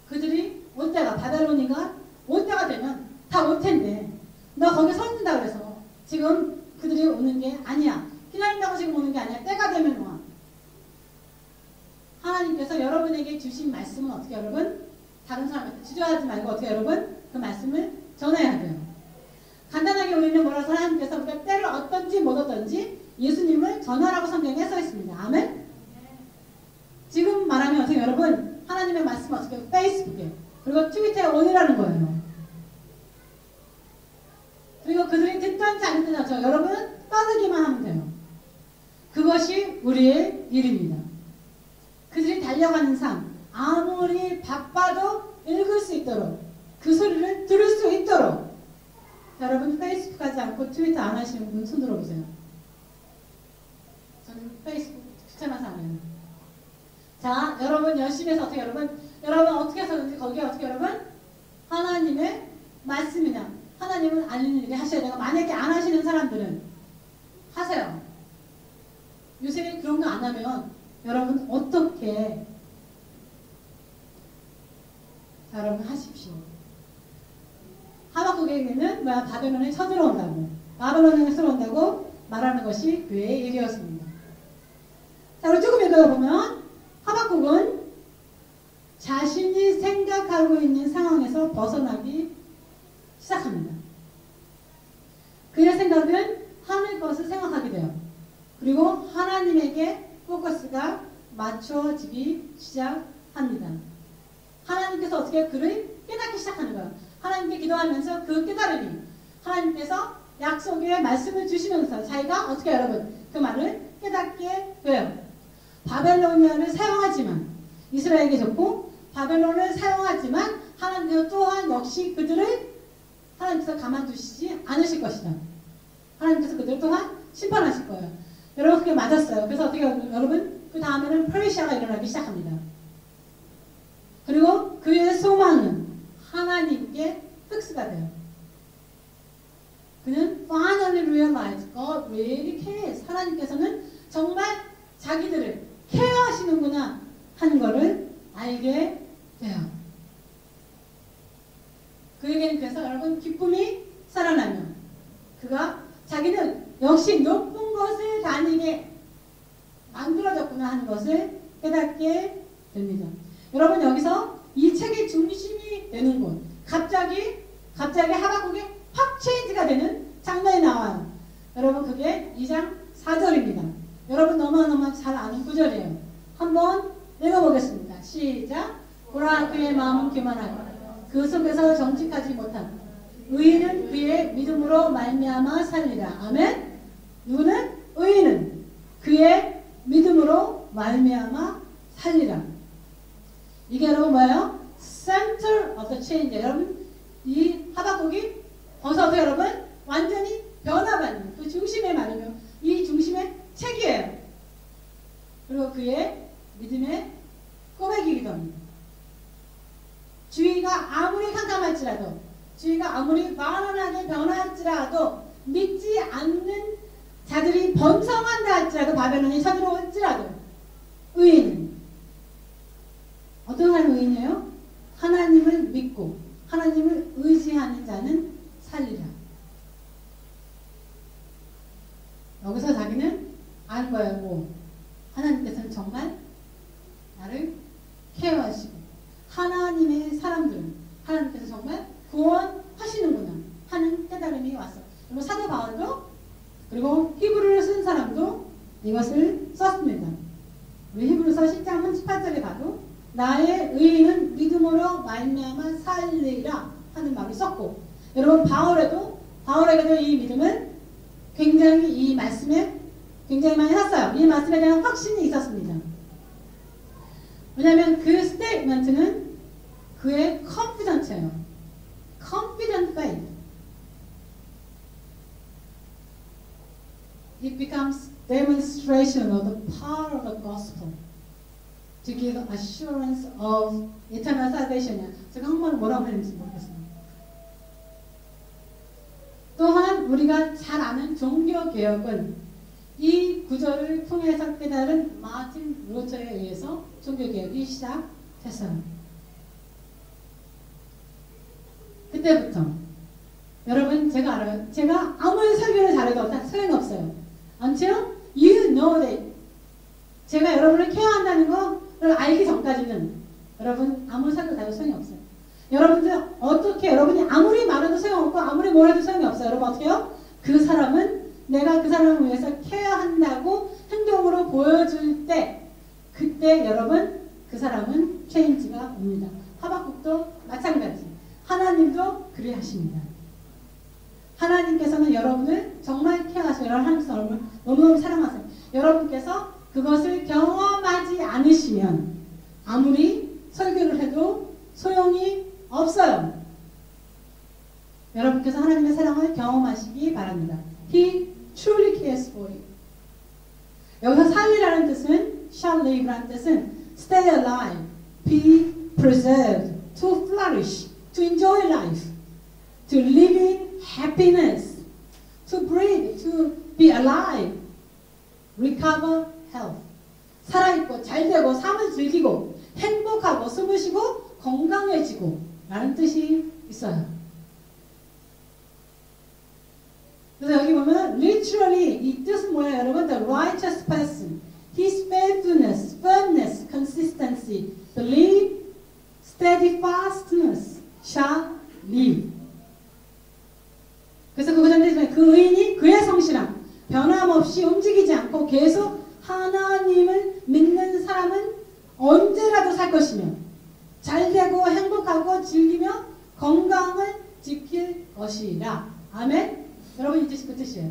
그들이 올 때가 바벨론이가 올 때가 되면 다 올 텐데 너 거기 서 있는다 그래서 지금 그들이 오는 게 아니야. 기다린다고 지금 오는 게 아니야. 때가 되면 와. 하나님께서 여러분에게 주신 말씀은 어떻게 여러분? 다른 사람한테 주저하지 말고 어떻게 여러분? 그 말씀을 전해야 돼요. 간단하게 우리는 뭐라서 하나님께서 우리가 때를 얻든지 못 얻든지 예수님을 전하라고 성경에 써 있습니다. 아멘? 지금 말하면 어떻게 여러분? 하나님의 말씀 어떻게 페이스북에 그리고 트위터에 올리라는 거예요. 그리고 그들이 듣든지 안 듣든지 여러분 떠들기만 하면 돼요. 그것이 우리의 일입니다. 그들이 달려가는 삶 아무리 바빠도 읽을 수 있도록 그 소리를 들을 수 있도록 여러분 페이스북 하지 않고 트위터 안 하시는 분 손 들어보세요. 저는 페이스북 추천해서 안 해요. 자, 여러분 열심히 해서 어떻게 여러분 어떻게 해서든지 거기에 어떻게 여러분 하나님의 말씀이냐 하나님은 알리는 일을 하셔야 돼요. 만약에 안 하시는 사람들은 하세요. 요새 그런 거 안 하면 여러분 어떻게 자, 여러분 하십시오. 하박국에게는 바벨론에 쳐들어온다고 바벨론에 쳐들어온다고 말하는 것이 그의 일이었습니다. 자, 우리 조금 읽어보면 하박국은 자신이 생각하고 있는 상황에서 벗어나기 시작합니다. 그의 생각은 하늘 것을 생각하게 돼요. 그리고 하나님에게 포커스가 맞춰지기 시작합니다. 하나님께서 어떻게 그를 깨닫기 시작하는 거예요. 하나님께 기도하면서 그 깨달음이 하나님께서 약속의 말씀을 주시면서 자기가 어떻게 여러분 그 말을 깨닫게 돼요. 바벨로니아를 사용하지만 이스라엘에게 좋고 바벨론을 사용하지만 하나님께서 또한 역시 그들을 하나님께서 가만두시지 않으실 것이다. 하나님께서 그들을 또한 심판하실 거예요. 여러분 그게 맞았어요. 그래서 어떻게 여러분 그 다음에는 페르시아가 일어나기 시작합니다. 그리고 그의 소망은 하나님께 흑수가 돼요. 그는 finally realized God really cares. 하나님께서는 정말 자기들을 케어하시는구나 하는 것을 알게 돼요. 그에게는 그래서 여러분 기쁨이 살아나면 그가 자기는 역시 높은 곳을 다니게 만들어졌구나 하는 것을 깨닫게 됩니다. 여러분 여기서 이 책의 중심이 되는 곳 갑자기 하박국이 확 체인지가 되는 장면이 나와요. 여러분 그게 2장 4절입니다. 여러분 너무너무 잘 아는 구절이에요. 한번 읽어보겠습니다. 시작. 보라 그의 마음은 교만하고 그 속에서 정직하지 못한 의인은 그의 믿음으로 말미암아 살리라. 아멘. 누구는? 의인은 그의 믿음으로 말미암아 살리라. 이게 여러분 뭐예요? Center of the change. 여러분 그의 믿음의 고백이기도 합니다. 주위가 아무리 캄캄할지라도, 주위가 아무리 만연하게 변할지라도, 믿지 않는 자들이 번성한다 할지라도, 바벨론이 쳐들어올지라도, 의인은 어떤 사람이 의인이에요? 하나님을 믿고 하나님을 의지하는 자는 살리라. 여기서 자기는 아는 거예요. 뭐 하나님께서는 정말 나를 케어하시고 하나님의 사람들은 하나님께서 정말 구원하시는구나 하는 깨달음이 왔어. 그리고 사도 바울도, 그리고 히브리를 쓴 사람도 이것을 썼습니다. 우리 히브리서 10장 18절에 가도 나의 의인은 믿음으로 말미암아 살리라 하는 말을 썼고, 여러분 바울에게도 이 믿음은 굉장히 이 말씀에 굉장히 많이 샀어요. 이 말씀에 대한 확신이 있었습니다. 왜냐하면 그 스테이트먼트는 그의 confident예요. confident faith. It becomes demonstration of the power of the gospel to give assurance of eternal salvation. 제가 한국말로 뭐라고 했는지 모르겠어요. 또한 우리가 잘 아는 종교개혁은 이 구절을 통해서 깨달은 마틴 루터에 의해서 종교개혁이 시작됐어요. 그때부터 여러분 제가 알아요. 제가 아무리 설교를 잘해도 소용이 없어요. Until you know that 제가 여러분을 케어한다는 거를 알기 전까지는 여러분 아무리 설교 잘해도 소용이 없어요. 여러분들 어떻게 여러분이 아무리 말해도 소용없고 아무리 뭐라도 소용이 없어요. 여러분 어떻게 해요? 그 사람은 내가 그 사람을 위해서 케어한다고 행동으로 보여줄 때 그때 여러분 그 사람은 체인지가 옵니다. 하박국도 마찬가지. 하나님도 그리 하십니다. 하나님께서는 여러분을 정말 케어하시고 하나님께서 여러분을 너무너무 사랑하세요. 여러분께서 그것을 경험하지 않으시면 아무리 설교를 해도 소용이 없어요. 여러분께서 하나님의 사랑을 경험하시기 바랍니다. He truly cares for you. 여기서 살리라는 뜻은 shall live라는 뜻은 stay alive, be preserved, to flourish, to enjoy life, to live in happiness, to breathe, to be alive, recover health. 살아있고 잘되고 삶을 즐기고 행복하고 숨을 쉬고 건강해지고 라는 뜻이 있어요. 그래서 여기 보면 literally 이 뜻은 뭐예요 여러분? The righteous person, his faithfulness, firmness, consistency, belief, steadfastness shall live. 그래서 그거 전에 그 의인이 그의 성실함, 변함없이 움직이지 않고 계속 하나님을 믿는 사람은 언제라도 살 것이며 잘되고 행복하고 즐기며 건강을 지킬 것이라. 아멘? 여러분 이 뜻이 그 뜻이에요.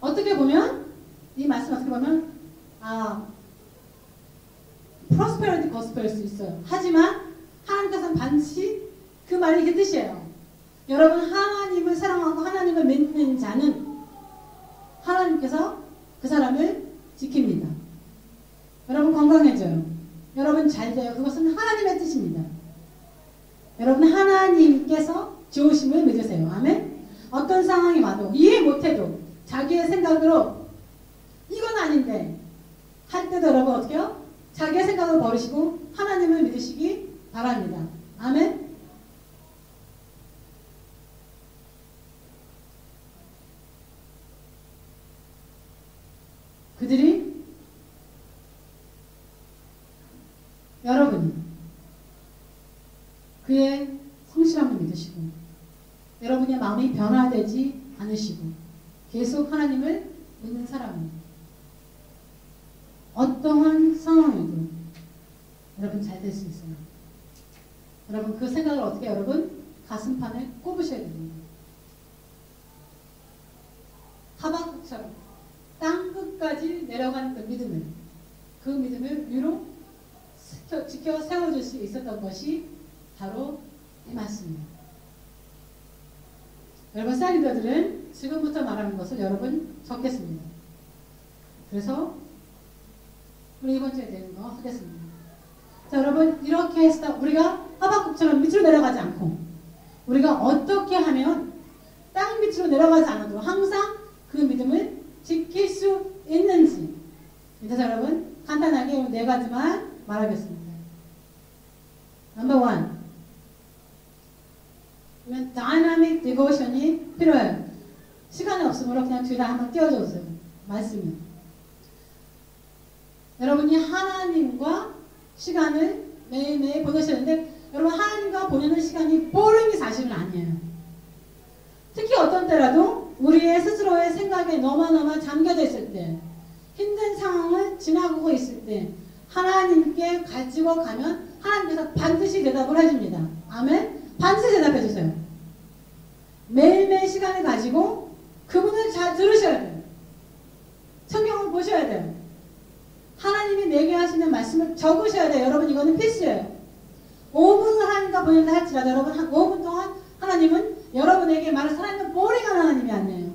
어떻게 보면 이 말씀 어떻게 보면 prosperity gospel일 수 있어요. 하지만 하나님께서는 반드시 그 말이 그 뜻이에요. 여러분 하나님을 사랑하고 하나님을 믿는 자는 하나님께서 그 사람을 지킵니다. 여러분 건강해져요. 여러분 잘돼요. 그것은 하나님의 뜻입니다. 여러분 하나님께서 좋으심을 믿으세요. 아멘? 어떤 상황이 와도 이해 못해도 자기의 생각으로 이건 아닌데 할 때도 여러분 어떻게 해요? 자기의 생각을 버리시고 하나님을 믿으시기 바랍니다. 아멘? 그들이 여러분이 그의 성실함을 믿으시고 여러분의 마음이 변화되지 않으시고 계속 하나님을 믿는 사람은 어떠한 상황에도 여러분 잘 될 수 있어요. 여러분 그 생각을 어떻게 여러분 가슴판에 꼽으셔야 됩니다. 하박국처럼 땅끝까지 내려간 그 믿음을 위로 지켜 세워줄 수 있었던 것이 바로 이 말씀이에요. 여러분 사이더들은 지금부터 말하는 것을 여러분 적겠습니다. 그래서 우리 이번 주에 되는 거 하겠습니다. 자, 여러분 이렇게 해서 우리가 하박국처럼 밑으로 내려가지 않고 우리가 어떻게 하면 땅 밑으로 내려가지 않아도 항상 그 믿음을 지킬 수 있는지. 그래서 여러분 간단하게 4가지만 말하겠습니다. 넘버 1. 다이나믹 디보션이 필요해요. 시간이 없으므로 그냥 뒤에다 한번 띄워줘주세요. 말씀을. 여러분이 하나님과 시간을 매일매일 보내시는데 여러분 하나님과 보내는 시간이 보링이 사실은 아니에요. 특히 어떤 때라도 우리의 스스로의 생각에 너무너무 잠겨져 있을 때 힘든 상황을 지나가고 있을 때 하나님께 가지고 가면 하나님께서 반드시 대답을 해줍니다. 아멘? 반드시 대답해 주세요. 매일매일 시간을 가지고 그분을 잘 들으셔야 돼요. 성경을 보셔야 돼요. 하나님이 내게 하시는 말씀을 적으셔야 돼요. 여러분 이거는 필수예요. 5분을 하나님과 보낸다 할지라도 여러분 5분 동안 하나님은 여러분에게 말해서 하나님은 보링한 하나님이 아니에요.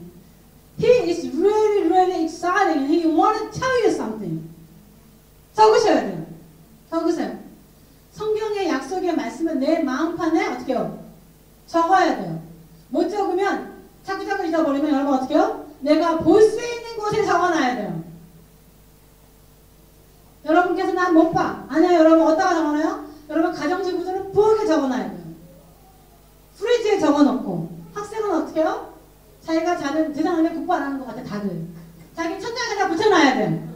He is really, really exciting and He wants to tell you something. 적으셔야 돼요. 적으세요. 성경의 약속의 말씀은 내 마음판에 어떻게 해요? 적어야 돼요. 못 적으면 자꾸 잊어버리면 여러분 어떻게 해요? 내가 볼 수 있는 곳에 적어놔야 돼요. 여러분께서 난 못 봐. 아니야 여러분 어디다가 적어놔요? 여러분 가정지구들은 부엌에 적어놔야 돼요. 프리지에 적어놓고 학생은 어떻게 해요? 자기가 자는 대상하면 공부 안 하는 것 같아 다들. 자기 천장에다 붙여놔야 돼요.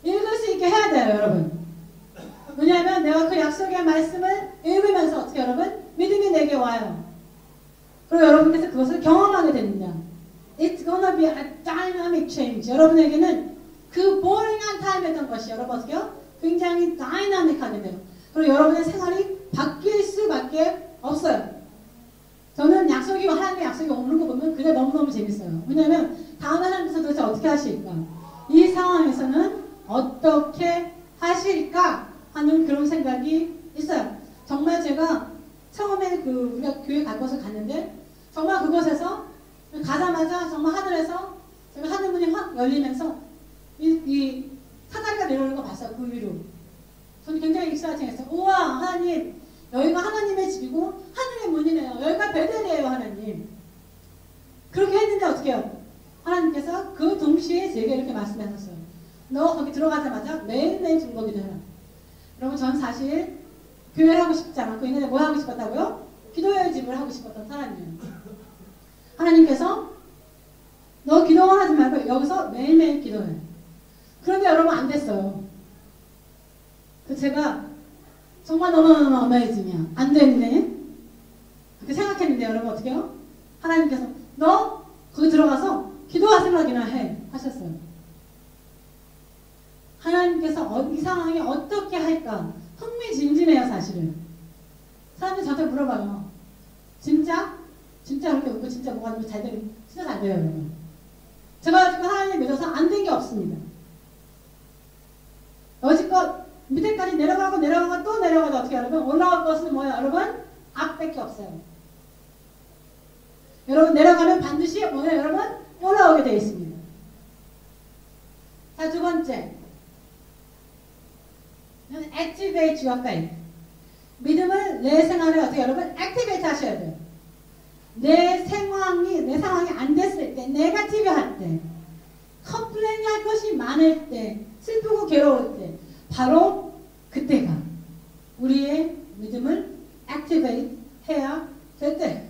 읽을 수 있게 해야 돼요 여러분. 왜냐하면 내가 그 약속의 말씀을 읽으면서 어떻게 여러분? 믿음이 내게 와요. 그리고 여러분께서 그것을 경험하게 됩니다. It's gonna be a dynamic change. 여러분에게는 그 보링한 타임이었던 것이 여러분 어떻게 해요? 굉장히 다이나믹하게 돼요. 그리고 여러분의 생활이 바뀔 수밖에 없어요. 저는 약속이 하나님의 약속이 오는 거 보면 그게 너무너무 재밌어요. 왜냐하면 다음 하나님께서 도대체 어떻게 하실까? 이 상황에서는 어떻게 하실까? 하는 그런 생각이 있어요. 정말 제가 처음에 우리가 교회 갈 곳을 갔는데 정말 그곳에서 가자마자 정말 하늘에서 제가 하늘문이 확 열리면서 이 사다리가 내려오는 거 봤어요. 그 위로. 저는 굉장히 익사팅했어요. 우와 하나님 여기가 하나님의 집이고 하늘의 문이네요. 여기가 베델이에요 하나님. 그렇게 했는데 어떻게 해요? 하나님께서 그 동시에 제게 이렇게 말씀하셨어요. 너 거기 들어가자마자 매일매일 중보기도 해라. 여러분 전 사실 교회를 하고 싶지 않았고 있는데 뭐 하고 싶었다고요? 기도의 집을 하고 싶었던 사람이에요. 하나님께서 너 기도만 하지 말고 여기서 매일매일 기도해. 그런데 여러분 안 됐어요. 그 제가 정말 너무너무 어메이징이야. 안 됐네. 그렇게 생각했는데 여러분 어떻게 해요? 하나님께서 너 거기 들어가서 기도할 생각이나 해 하셨어요. 하나님께서 이 상황에 어떻게 할까 흥미진진해요 사실은. 사람들이 저한테 물어봐요. 진짜? 진짜 그렇게 웃고 진짜 뭐가 잘 되면 진짜 잘 돼요 여러분. 제가 지금 하나님 믿어서 안 된 게 없습니다. 여지껏 밑에까지 내려가고 또 내려가도 어떻게 여러분 올라올 것은 뭐예요 여러분? 앞밖에 없어요. 여러분 내려가면 반드시 뭐예요 여러분? 올라오게 되어 있습니다. 자, 두 번째 activate your faith. 믿음을 내 생활에 어떻게 여러분 activate 하셔야 돼요. 내 상황이 안 됐을 때, 네거티브 할 때, 컴플레인이 할 것이 많을 때, 슬프고 괴로울 때, 바로 그때가 우리의 믿음을 activate 해야 될 때,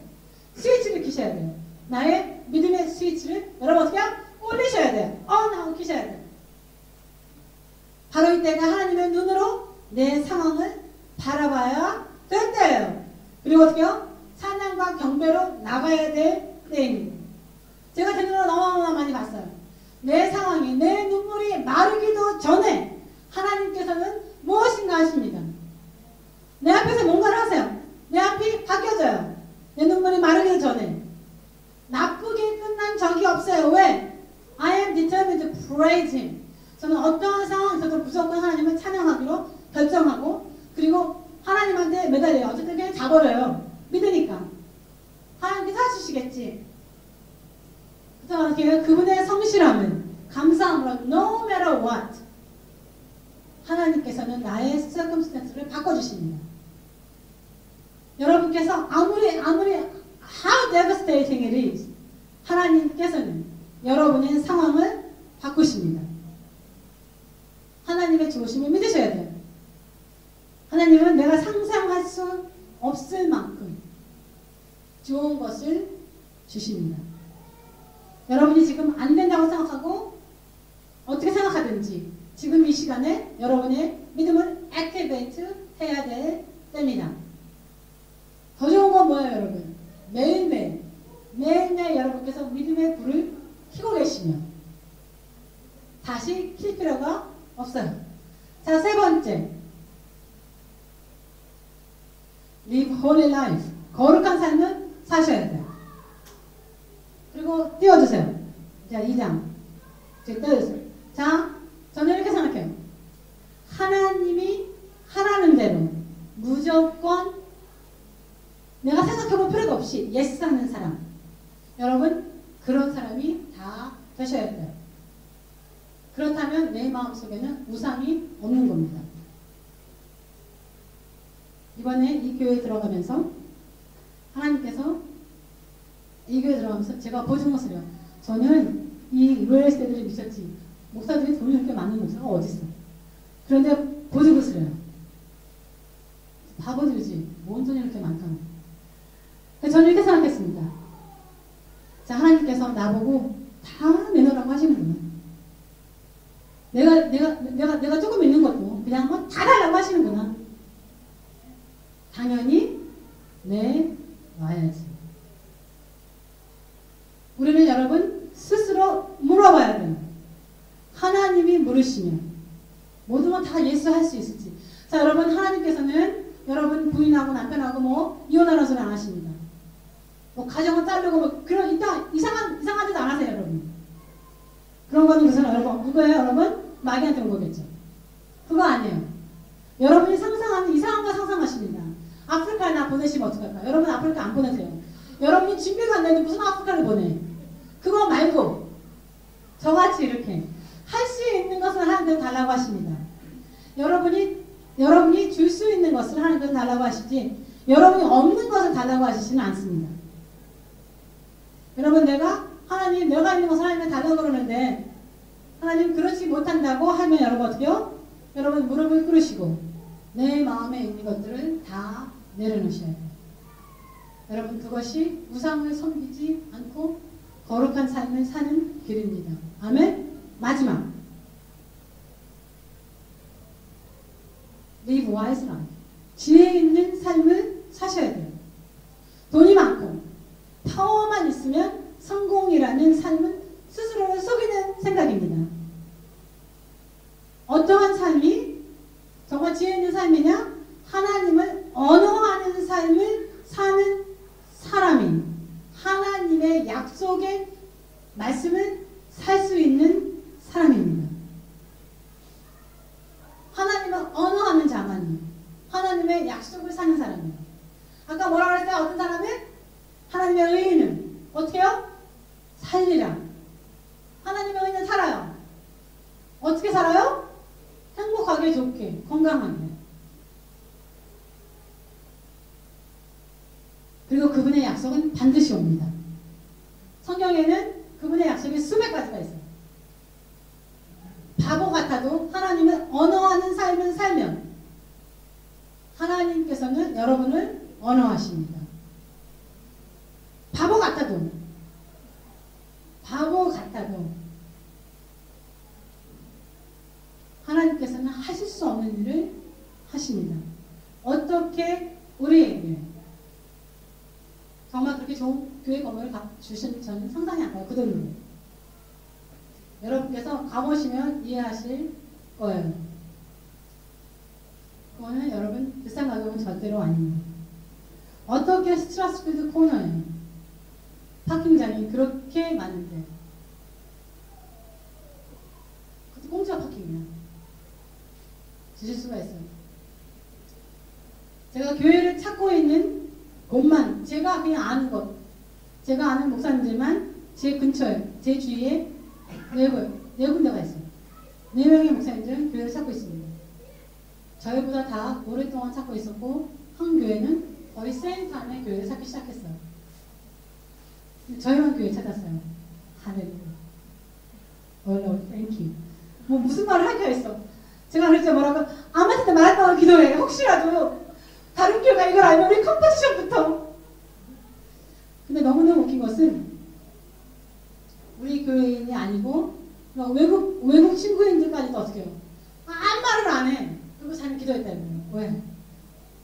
스위치를 키셔야 돼요. 나의 믿음의 스위치를 여러분 어떻게 올리셔야 돼요. 하고 키셔야 돼요. 바로 이때가 하나님의 눈으로 내 상황을 바라봐야 될 때예요. 그리고 어떻게요? 찬양과 경배로 나가야 될 때입니다. 제가 제 눈으로 너무너무 많이 봤어요. 내 상황이 내 눈물이 마르기도 전에 하나님께서는 무엇인가 하십니다. 내 앞에서 뭔가를 하세요. 내 앞이 바뀌어져요. 내 눈물이 마르기도 전에. 나쁘게 끝난 적이 없어요. 왜? I am determined to praise Him. 저는 어떠한 상황에서도 무조건 하나님을 찬양하기로 결정하고 그리고 하나님한테 매달려요. 어쨌든 그냥 자버려요. 믿으니까. 하나님께서 하시겠지. 그래서 그분의 성실함을 감사함으로 no matter what 하나님께서는 나의 circumstance를 바꿔주십니다. 여러분께서 아무리 how devastating it is 하나님께서는 여러분의 상황을 바꾸십니다. 하나님의 좋으심을 믿으셔야 돼요. 하나님은 내가 상상할 수 없을 만큼 좋은 것을 주십니다. 여러분이 지금 안 된다고 생각하고 어떻게 생각하든지 지금 이 시간에 여러분의 믿음을 액티베이트 해야 될 때입니다. 더 좋은 건 뭐예요, 여러분? 매일매일 여러분께서 믿음의 불을 켜고 계시면 다시 킬 필요가 없어요. 자, 세 번째. Live holy life. 거룩한 삶을 사셔야 돼요. 그리고 띄워주세요. 자, 2장. 띄워주세요. 자, 저는 이렇게 생각해요. 하나님이 하라는 대로 무조건 내가 생각해볼 필요도 없이 예스 하는 사람. 여러분, 그런 사람이 다 되셔야 돼요. 그렇다면 내 마음속에는 우상이 없는 겁니다. 이번에 이 교회에 들어가면서 하나님께서 이 교회에 들어가면서 제가 보여준 것을 해요. 저는 이 로열스테들이 미쳤지. 목사들이 돈이 이렇게 많은 목사가 어딨어. 그런데 보여준 것을 해요. 바보들이지. 뭔 돈이 이렇게 많다. 저는 이렇게 생각했습니다. 자, 하나님께서 나보고 다 내놓으라고 하시는구나. 내가 조금 있는 것도 그냥 뭐 다 달라고 하시는구나. 당연히 내놔야지. 우리는 여러분 스스로 물어봐야 돼요. 하나님이 물으시면 모든 건 다 예수할 수 있을지. 자, 여러분, 하나님께서는 여러분 부인하고 남편하고 뭐 이혼하는 소리 안 하십니다. 뭐 가정을 자르고 뭐 그런 이상한 짓 안 하세요, 여러분. 그런 거는 무슨 여러분 누구예요, 여러분? 마귀한테 온 거겠죠. 그거 아니에요. 여러분이 상상하는 이상한 거 상상하십니다. 아프리카에 나 보내시면 어떡할까? 여러분 아프리카 안 보내세요. 여러분이 준비가 안 되는데 무슨 아프리카를 보내? 그거 말고 저같이 이렇게 할 수 있는 것을 하나님께서 달라고 하십니다. 여러분이 줄 수 있는 것을 하나님께서 달라고 하시지 여러분이 없는 것을 달라고 하시지는 않습니다. 여러분 내가 있는 것을 하나님께 달라고 그러는데 하나님 그렇지 못한다고 하면 여러분 어떻게요? 여러분 무릎을 꿇으시고 내 마음에 있는 것들을 다 내려놓으셔야 돼요. 여러분 그것이 우상을 섬기지 않고 거룩한 삶을 사는 길입니다. 아멘? 마지막. Live wise life. 지혜 있는 삶을 사셔야 돼요. 돈이 많고 파워만 있으면 성공이라는 삶은 스스로를 속이는 생각입니다. 어떠한 삶이 정말 지혜 있는 삶이냐? 하나님을 언어하는 삶을 사는 사람이 하나님의 약속의 말씀을 살 수 있는 사람입니다. 하나님을 언어하는 자만이 하나님의 약속을 사는 사람이에요. 아까 뭐라 그랬어요? 어떤 사람은? 하나님의 의인은 어떻게 해요? 살리라. 하나님의 의인은 살아요. 어떻게 살아요? 행복하게, 좋게, 건강하게. 그리고 그분의 약속은 반드시 옵니다. 성경에는 그분의 약속이 수백 가지가 있어요. 바보 같아도 하나님을 언어하는 삶을 살면 하나님께서는 여러분을 언어하십니다. 바보 같아도 하나님께서는 하실 수 없는 일을 하십니다. 어떻게 우리에게 정말 그렇게 좋은 교회 건물을 주신 저는 상상이 안 가요. 그대로. 여러분께서 가보시면 이해하실 거예요. 그거는 여러분 비싼 가격은 절대로 아닙니다. 어떻게 스트라스필드 코너에 파킹장이 그렇게 많은데 그것도 공짜 파킹이야. 주실 수가 있어요. 제가 교회를 찾고 있는 곳만 제가 그냥 아는 것 제가 아는 목사님들만 제 근처에 제 주위에 네 군데가 있어요. 4명의 목사님들 교회를 찾고 있습니다. 저희보다 다 오랫동안 찾고 있었고 한 교회는 거의 센터 안에 교회를 찾기 시작했어요. 저희만 교회 찾았어요. 할렐루야. Lord, thank you. 뭐 무슨 말을 하기가 있어. 제가 그랬죠. 뭐라고 아무한테 말했다고 기도해. 혹시라도 다른 교회가 이걸 알면 우리 컴포지션부터. 근데 너무너무 웃긴 것은 우리 교회인이 아니고 외국 친구인들까지도 어떻게 해요? 아무 말을 안 해. 그리고 자기는 기도했다는 거예요. 왜?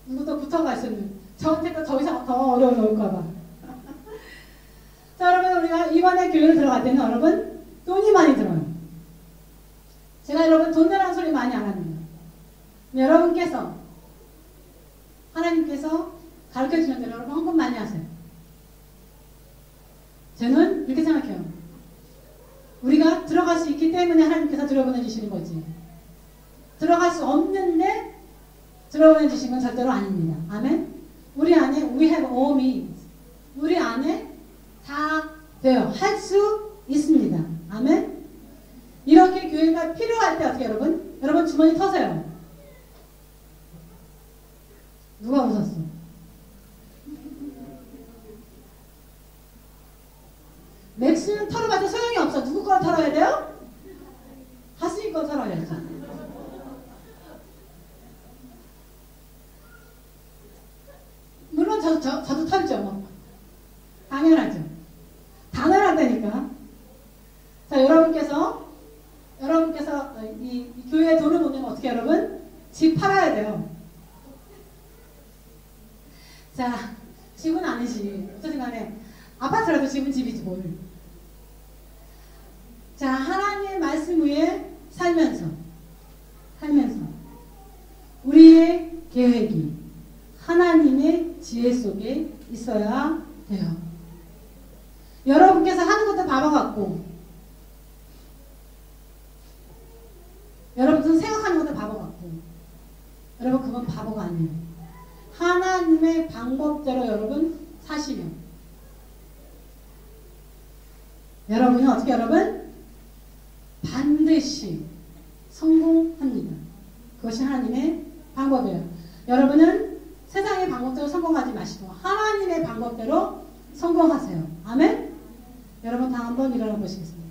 누구 또 붙어가 있으면 저한테도 더 이상 더 어려움이 올까봐. 자, 여러분, 우리가 이번에 교회를 들어갈 때는 여러분 돈이 많이 들어요. 제가 여러분 돈 내라는 소리 많이 안 합니다. 여러분께서 하나님께서 가르쳐주는 대로 여러분 헌금 많이 하세요. 저는 이렇게 생각해요. 우리가 들어갈 수 있기 때문에 하나님께서 들어보내주시는 거지. 들어갈 수 없는데 들어보내주신 건 절대로 아닙니다. 아멘? 우리 안에 we have all means. 우리 안에 다 돼요. 할 수 있습니다. 아멘? 이렇게 교회가 필요할 때 어떻게 여러분? 여러분 주머니 터세요. 누가 웃었어? 맥스는 털어봐도 소용이 없어. 누구 거 털어야 돼요? 하수인 거 털어야죠. 물론 저도 털죠. 뭐. 당연하죠. 당연하다니까. 자, 여러분께서 이 교회에 돈을 못 내면 어떻게 여러분? 집 팔아야 돼요. 자, 집은 아니지. 어쨌든 간에 아파트라도 집은 집이지 뭘. 자, 하나님의 말씀 위에 살면서 우리의 계획이 하나님의 지혜 속에 있어야 돼요. 여러분께서 하는 것도 바보 같고 여러분께서 생각하는 것도 바보 같고 여러분 그건 바보가 아니에요. 하나님의 방법대로 여러분 사시면 여러분이 어떻게 여러분? 반드시 성공합니다. 그것이 하나님의 방법이에요. 여러분은 세상의 방법대로 성공하지 마시고 하나님의 방법대로 성공하세요. 아멘? 여러분 다 한번 일어나 보시겠습니다.